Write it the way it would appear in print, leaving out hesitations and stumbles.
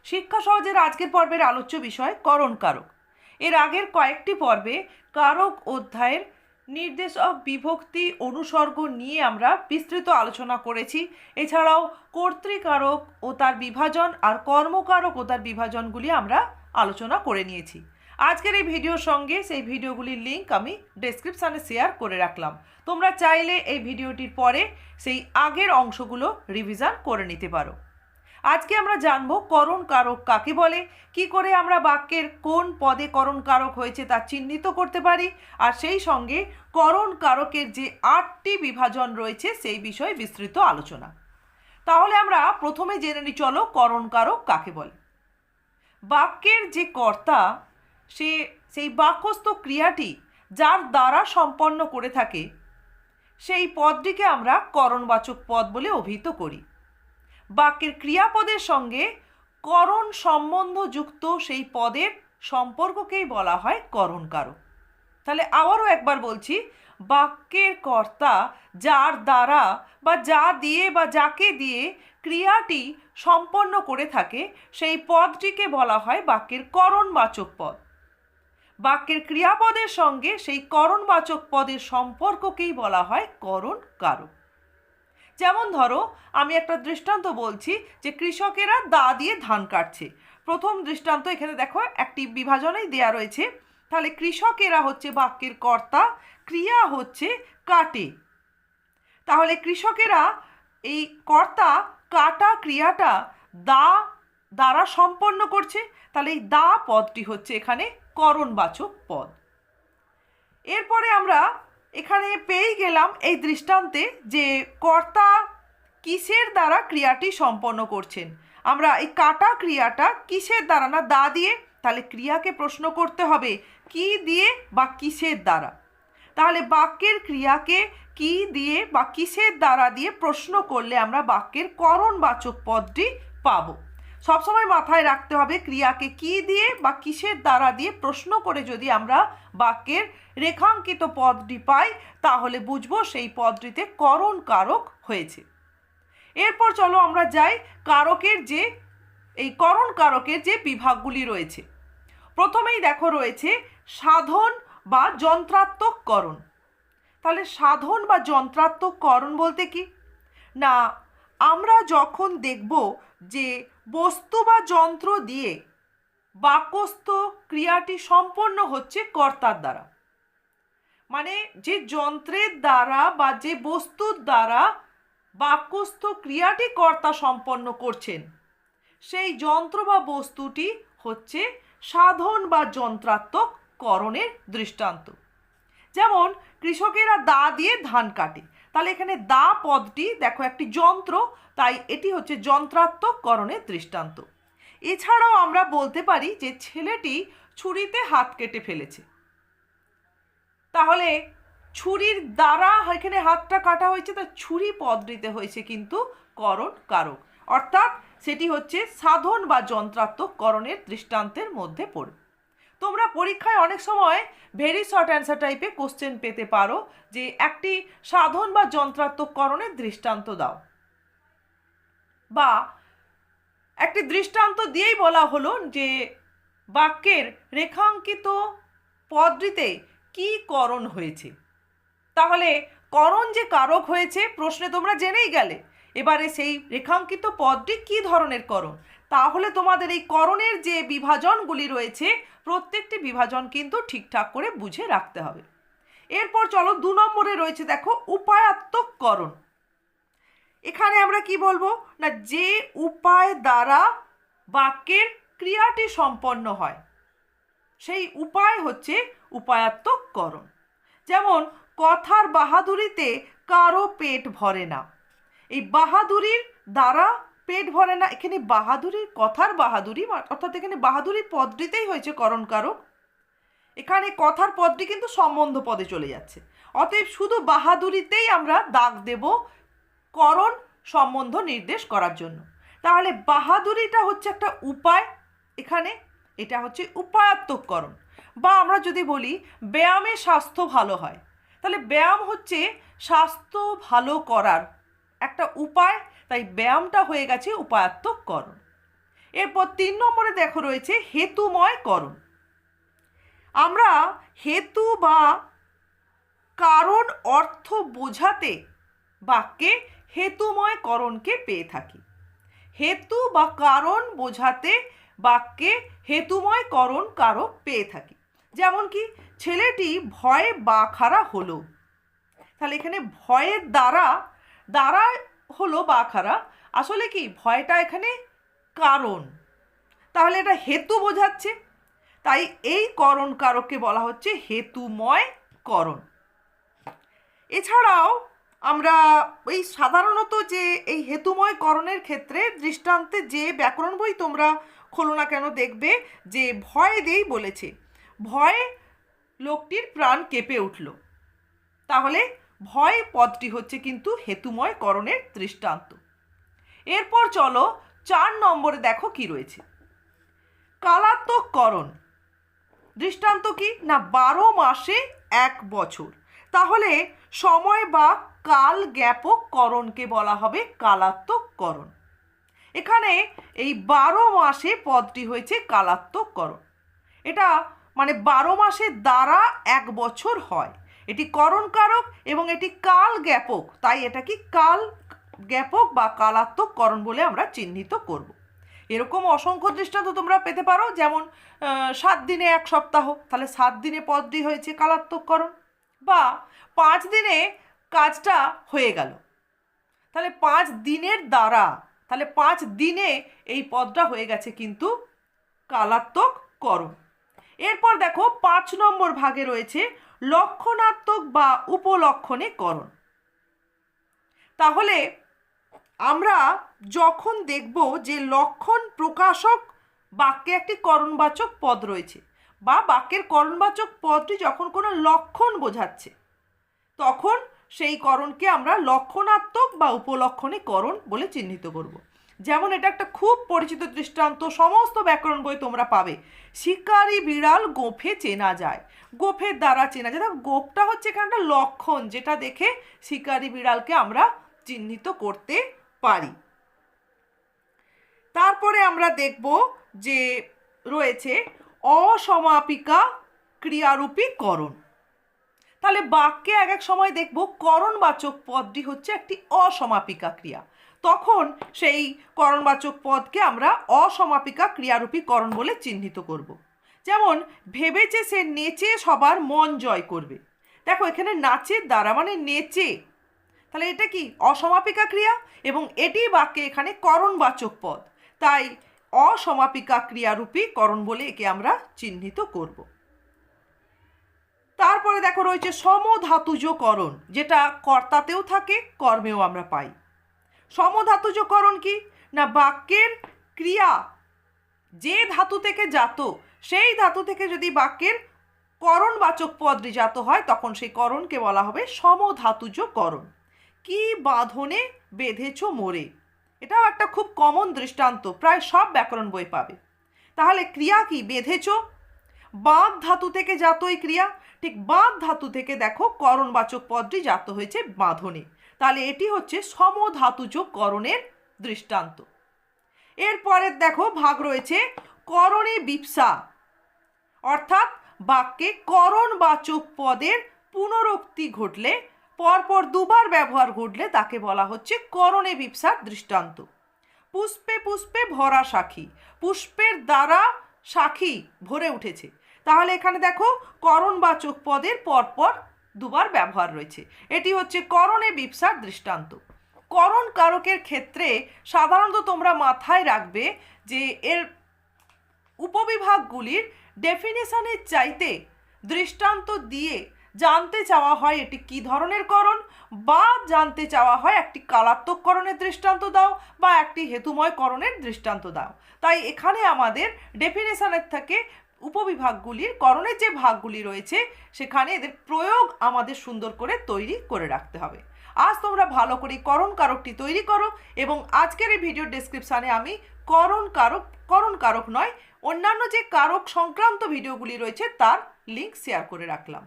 শিক্ষা সহজের আজকের পর্বের আলোচ্য বিষয় করণ কারক। এর আগের কয়েকটি পর্বে কারক অধ্যায়ের নির্দেশক, বিভক্তি, অনুসর্গ নিয়ে আমরা বিস্তৃত আলোচনা করেছি। এছাড়াও কর্তৃকারক ও তার বিভাজন আর কর্মকারক ও তার বিভাজনগুলি আমরা আলোচনা করে নিয়েছি। আজকের এই ভিডিওর সঙ্গে সেই ভিডিওগুলির লিঙ্ক আমি ডেসক্রিপশানে শেয়ার করে রাখলাম। তোমরা চাইলে এই ভিডিওটির পরে সেই আগের অংশগুলো রিভিশন করে নিতে পারো। আজকে আমরা জানব করণ কারক কাকে বলে, কি করে আমরা বাক্যের কোন পদে করণ কারক হয়েছে তা চিহ্নিত করতে পারি, আর সেই সঙ্গে করণ কারকের যে 8টি বিভাজন রয়েছে সেই বিষয়ে বিস্তৃত আলোচনা। তাহলে আমরা প্রথমে জেনে নিই, চলো করণ কারক কাকে বলে। বাক্যের যে কর্তা সে সেই বাক্যস্থ ক্রিয়াটি যার দ্বারা সম্পন্ন করে থাকে সেই পদটিকে আমরা করণবাচক পদ বলে অভিহিত করি। বাক্যের ক্রিয়াপদের সঙ্গে করণ সম্বন্ধযুক্ত সেই পদের সম্পর্ককেই বলা হয় করণ কারক। তাহলে আবারও একবার বলছি, বাক্যের কর্তা যার দ্বারা বা যা দিয়ে বা যাকে দিয়ে ক্রিয়াটি সম্পন্ন করে থাকে সেই পদটিকে বলা হয় বাক্যের করণবাচক পদ। বাক্যের ক্রিয়াপদের সঙ্গে সেই করণবাচক পদের সম্পর্ককেই বলা হয় করণ কারক। যেমন ধরো, আমি একটা দৃষ্টান্ত বলছি যে কৃষকেরা দা দিয়ে ধান কাটছে। প্রথম দৃষ্টান্ত এখানে দেখো একটি বিভাজনেই দেয়া রয়েছে। তাহলে কৃষকেরা হচ্ছে বাক্যের কর্তা, ক্রিয়া হচ্ছে কাটে। তাহলে কৃষকেরা এই কর্তা কাটা ক্রিয়াটা দা দ্বারা সম্পন্ন করছে। তাহলে এই দা পদটি হচ্ছে এখানে করণবাচক পদ। এরপরে আমরা এখানে পেয়ে গেলাম এই দৃষ্টান্তে যে কর্তা কিসের দ্বারা ক্রিয়াটি সম্পন্ন করছেন। আমরা এই কাটা ক্রিয়াটা কিসের দ্বারা, না দা দিয়ে। তাহলে ক্রিয়াকে প্রশ্ন করতে হবে কি দিয়ে বা কিসের দ্বারা। তাহলে বাক্যের ক্রিয়াকে কি দিয়ে বা কিসের দ্বারা দিয়ে প্রশ্ন করলে আমরা বাক্যের করণবাচক পদটি পাবো। সবসময় মাথায় রাখতে হবে, ক্রিয়াকে কি দিয়ে বা কিসের দ্বারা দিয়ে প্রশ্ন করে যদি আমরা বাক্যের রেখাঙ্কিত পদটি পাই তাহলে বুঝবো সেই পদটিতে করণ কারক হয়েছে। এরপর চলো আমরা যাই কারকের যে এই করণ কারকের যে বিভাগগুলি রয়েছে। প্রথমেই দেখো রয়েছে সাধন বা যন্ত্রাত্মক করণ। তাহলে সাধন বা যন্ত্রাত্মক করণ বলতে কি না, আমরা যখন দেখব যে বস্তু বা যন্ত্র দিয়ে বাক্যস্থ ক্রিয়াটি সম্পন্ন হচ্ছে কর্তার দ্বারা, মানে যে যন্ত্রের দ্বারা বা যে বস্তুর দ্বারা বাক্যস্থ ক্রিয়াটি কর্তা সম্পন্ন করছেন সেই যন্ত্র বা বস্তুটি হচ্ছে সাধন বা যন্ত্রাত্মক করণের দৃষ্টান্ত। যেমন কৃষকেরা দা দিয়ে ধান কাটে। তাহলে এখানে দা পদটি দেখো একটি যন্ত্র, তাই এটি হচ্ছে যন্ত্রাত্মক করণের দৃষ্টান্ত। এছাড়াও আমরা বলতে পারি যে ছেলেটি ছুরিতে হাত কেটে ফেলেছে। তাহলে ছুরির দ্বারা এখানে হাতটা কাটা হয়েছে, তা ছুরি পদটিতে হয়েছে কিন্তু করণ কারক, অর্থাৎ সেটি হচ্ছে সাধন বা যন্ত্রাত্মক করণের দৃষ্টান্তের মধ্যে পড়ে। তোমরা পরীক্ষায় অনেক সময় ভেরি শর্ট অ্যান্সার টাইপে কোশ্চেন পেতে পারো যে একটি সাধন বা যন্ত্রাত্মক করণের দৃষ্টান্ত দাও, বা একটি দৃষ্টান্ত দিয়েই বলা হলো যে বাক্যের রেখাঙ্কিত পদটিতে কি করণ হয়েছে। তাহলে করণ যে কারক হয়েছে প্রশ্নে তোমরা জেনেই গেলে, এবারে সেই রেখাঙ্কিত পদটি কি ধরনের করণ। তাহলে তোমাদের এই করণের যে বিভাজনগুলি রয়েছে প্রত্যেকটি বিভাজন কিন্তু ঠিকঠাক করে বুঝে রাখতে হবে। এরপর চলো 2 নম্বরে রয়েছে দেখো উপায়াত্মক করণ। এখানে আমরা কি বলবো না, যে উপায় দ্বারা বাক্যের ক্রিয়াটি সম্পন্ন হয় সেই উপায় হচ্ছে উপায়াত্মক করণ। যেমন কথার বাহাদুরিতে কারো পেট ভরে না। এই বাহাদুরির দ্বারা পেট ভরে না, এখানে বাহাদুরি কথার বাহাদুরি, অর্থাৎ এখানে বাহাদুরি পদটিতেই হয়েছে করণ কারক। এখানে কথার পদটি কিন্তু সম্বন্ধ পদে চলে যাচ্ছে, অতএব শুধু বাহাদুরিতেই আমরা দাগ দেব করণ সম্বন্ধ নির্দেশ করার জন্য। তাহলে বাহাদুরিটা হচ্ছে একটা উপায়, এখানে এটা হচ্ছে উপায়াত্মক করণ। বা আমরা যদি বলি ব্যায়ামে স্বাস্থ্য ভালো হয়, তাহলে ব্যায়াম হচ্ছে স্বাস্থ্য ভালো করার একটা উপায়, তাই ব্যায়ামটা হয়ে গেছে উপায়াত্মক করণ। এরপর 3 নম্বরে দেখো রয়েছে হেতুময় করণ। আমরা হেতু বা কারণ অর্থ বোঝাতে বাক্যে হেতুময় করণকে পেয়ে থাকি। হেতু বা কারণ বোঝাতে বাক্যে হেতুময় করণ কারক পেয়ে থাকি। যেমন কি, ছেলেটি ভয়ে বাখারা হলো। তাহলে এখানে ভয়ের দ্বারা হলো বাখারা, আসলে কি ভয়টা এখানে কারণ, তাহলে এটা হেতু বোঝাচ্ছে, তাই এই করণ কারককে বলা হচ্ছে হেতুময় করণ। এছাড়াও আমরা এই সাধারণত যে এই হেতুময় করণের ক্ষেত্রে দৃষ্টান্তে যে ব্যাকরণ বই তোমরা খোলো না কেন দেখবে যে ভয় দেই বলেছে, ভয়ে লোকটির প্রাণ কেঁপে উঠল, তাহলে ভয় পদটি হচ্ছে কিন্তু হেতুময় করণের দৃষ্টান্ত। এরপর চলো 4 নম্বরে দেখো কি রয়েছে, কালাত্মক করণ। দৃষ্টান্ত কি না 12 মাসে 1 বছর, তাহলে সময় বা কাল জ্ঞাপক করণকে বলা হবে কালাত্মক করণ। এখানে এই 12 মাসে পদটি হয়েছে কালাত্মক করণ। এটা মানে 12 মাসের দ্বারা 1 বছর হয়, এটি করণ কারক এবং এটি কাল জ্ঞাপক, তাই এটা কি কাল জ্ঞাপক বা কালাত্মক করণ বলে আমরা চিহ্নিত করব। এরকম অসংখ্য দৃষ্টান্ত তোমরা পেতে পারো, যেমন 7 দিনে 1 সপ্তাহ, তাহলে 7 দিনে পদটি হয়েছে কালাত্মক করণ, বা 5 দিনে কাজটা হয়ে গেল, তাহলে 5 দিনের দ্বারা, তাহলে 5 দিনে এই পদটা হয়ে গেছে কিন্তু কালাত্মক করণ। এরপর দেখো 5 নম্বর ভাগে রয়েছে লক্ষণাত্মক বা উপলক্ষণে করণ। তাহলে আমরা যখন দেখব যে লক্ষণ প্রকাশক বাক্যে একটি করণবাচক পদ রয়েছে, বা বাক্যের করণবাচক পদটি যখন কোনো লক্ষণ বোঝাচ্ছে, তখন সেই করণকে আমরা লক্ষণাত্মক বা উপলক্ষণে করণ বলে চিহ্নিত করব। যেমন এটা একটা খুব পরিচিত দৃষ্টান্ত, সমস্ত ব্যাকরণ বই তোমরা পাবে, শিকারি বিড়াল গোঁফে চেনা যায়। গোঁফের দ্বারা চেনা যায়, গোঁফটা হচ্ছে এখানে একটা লক্ষণ, যেটা দেখে শিকারি বিড়ালকে আমরা চিহ্নিত করতে পারি। তারপরে আমরা দেখব যে রয়েছে অসমাপিকা ক্রিয়ারূপী করণ। তাহলে বাক্যে এক এক সময় দেখব করণবাচক পদটি হচ্ছে একটি অসমাপিকা ক্রিয়া, তখন সেই করণবাচক পদকে আমরা অসমাপিকা ক্রিয়ারূপী করণ বলে চিহ্নিত করব। যেমন ভেবেছে সে নেচে সবার মন জয় করবে। দেখো এখানে নাচের দ্বারা মানে নেচে, তাহলে এটা কি অসমাপিকা ক্রিয়া এবং এটি বাক্যে এখানে করণবাচক পদ, তাই অসমাপিকা ক্রিয়ারূপী করণ বলে একে আমরা চিহ্নিত করব। তারপরে দেখো রয়েছে সমধাতুজ করণ, যেটা কর্তাতেও থাকে কর্মেও আমরা পাই। সমধাতুজ করণ কি না বাক্যের ক্রিয়া যে ধাতু থেকে জাত, সেই ধাতু থেকে যদি বাক্যের করণবাচক পদটি জাত হয়, তখন সেই করণকে বলা হবে সমধাতুজ করণ। কি বাঁধনে বেঁধেছ মোরে, এটাও একটা খুব কমন দৃষ্টান্ত, প্রায় সব ব্যাকরণ বই পাবে। তাহলে ক্রিয়া কি বেঁধেছ, বাঁধ ধাতু থেকে জাত এই ক্রিয়া, ঠিক বাঁধ ধাতু থেকে দেখো করণবাচক পদটি জাত হয়েছে বাঁধনে, তাহলে এটি হচ্ছে সমধাতুজ করণের দৃষ্টান্ত। এরপরের দেখো ভাগ রয়েছে করণে বিপসা, অর্থাৎ বাক্যে করণবাচক পদের পুনরুক্তি ঘটলে, পরপর দুবার ব্যবহার ঘটলে তাকে বলা হচ্ছে করণে বিপসার দৃষ্টান্ত। পুষ্পে পুষ্পে ভরা সাক্ষী, পুষ্পের দ্বারা সাক্ষী ভরে উঠেছে, তাহলে এখানে দেখো করণবাচক পদের পরপর দুবার ব্যবহার রয়েছে, এটি হচ্ছে করণে বিপসার দৃষ্টান্ত। করণ কারকের ক্ষেত্রে সাধারণত তোমরা মাথায় রাখবে যে এর উপবিভাগগুলির ডেফিনেশনের চাইতে দৃষ্টান্ত দিয়ে জানতে চাওয়া হয় এটি কী ধরনের করণ, বা জানতে চাওয়া হয় একটি কালাত্মক করণের দৃষ্টান্ত দাও বা একটি হেতুময় করণের দৃষ্টান্ত দাও। তাই এখানে আমাদের ডেফিনেশনের থেকে উপবিভাগগুলির করণের যে ভাগগুলি রয়েছে সেখানে এদের প্রয়োগ আমাদের সুন্দর করে তৈরি করে রাখতে হবে। আজ তোমরা ভালো করে করণ কারকটি তৈরি করো, এবং আজকের এই ভিডিওর ডেসক্রিপশানে আমি করণ কারক নয় অন্যান্য যে কারক সংক্রান্ত ভিডিওগুলি রয়েছে তার লিঙ্ক শেয়ার করে রাখলাম।